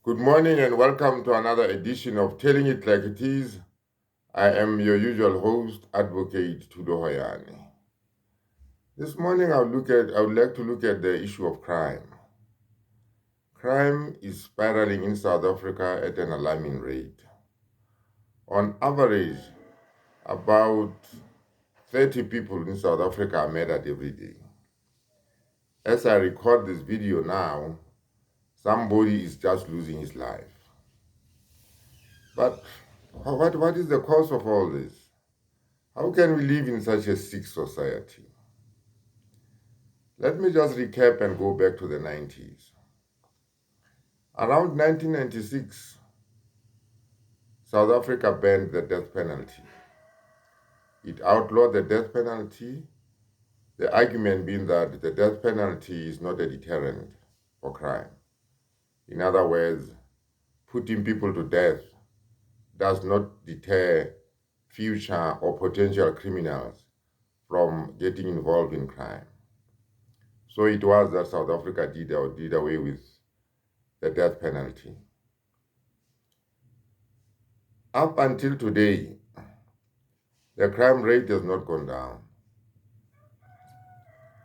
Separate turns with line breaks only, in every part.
Good morning and welcome to another edition of Telling It Like It Is. I am your usual host, Advocate Tudo Hoyani. This morning I would like to look at the issue of crime. Crime is spiraling in South Africa at an alarming rate. On average, about 30 people in South Africa are murdered every day. As I record this video now, somebody is just losing his life. But what is the cause of all this? How can we live in such a sick society? Let me just recap and go back to the 90s. Around 1996, South Africa banned the death penalty. It outlawed the death penalty, the argument being that the death penalty is not a deterrent for crime. In other words, putting people to death does not deter future or potential criminals from getting involved in crime. So it was that South Africa did away with the death penalty. Up until today, the crime rate has not gone down.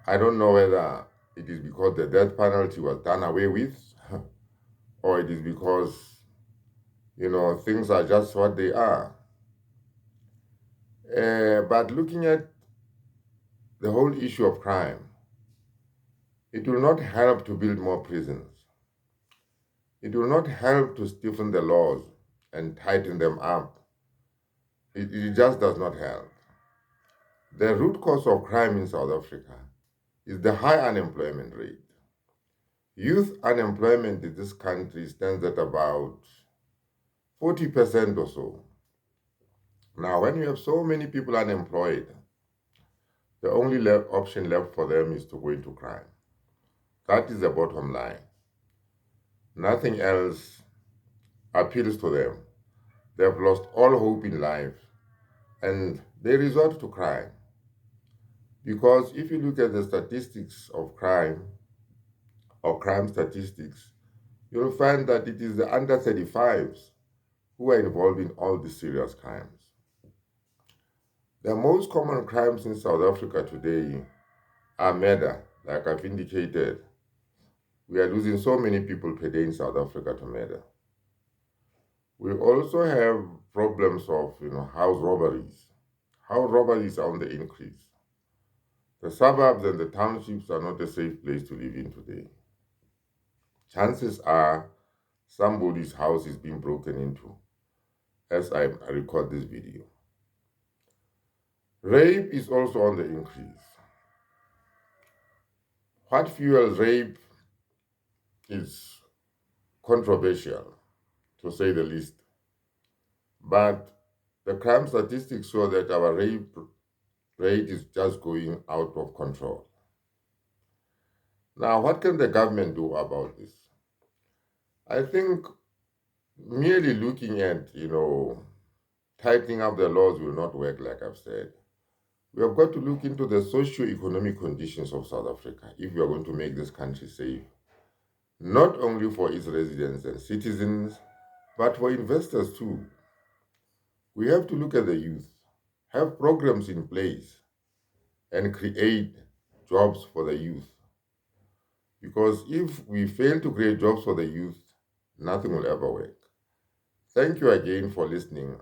I don't know whether it is because the death penalty was done away with or it is because, things are just what they are. But looking at the whole issue of crime, it will not help to build more prisons. It will not help to stiffen the laws and tighten them up. It just does not help. The root cause of crime in South Africa is the high unemployment rate. Youth unemployment in this country stands at about 40% or so. Now, when you have so many people unemployed, the only option left for them is to go into crime. That is the bottom line. Nothing else appeals to them. They have lost all hope in life and they resort to crime. Because if you look at the statistics of crime or crime statistics, you'll find that it is the under 35s who are involved in all these serious crimes. The most common crimes in South Africa today are murder, like I've indicated. We are losing so many people per day in South Africa to murder. We also have problems of house robberies. House robberies are on the increase. The suburbs and the townships are not a safe place to live in today. Chances are somebody's house is being broken into as I record this video. Rape is also on the increase. What fuels rape is controversial, to say the least. But the crime statistics show that our rape rate is just going out of control. Now, what can the government do about this? I think merely looking at, tightening up the laws will not work, like I've said. We have got to look into the socio-economic conditions of South Africa if we are going to make this country safe, not only for its residents and citizens, but for investors too. We have to look at the youth, have programs in place, and create jobs for the youth. Because if we fail to create jobs for the youth, nothing will ever work. Thank you again for listening.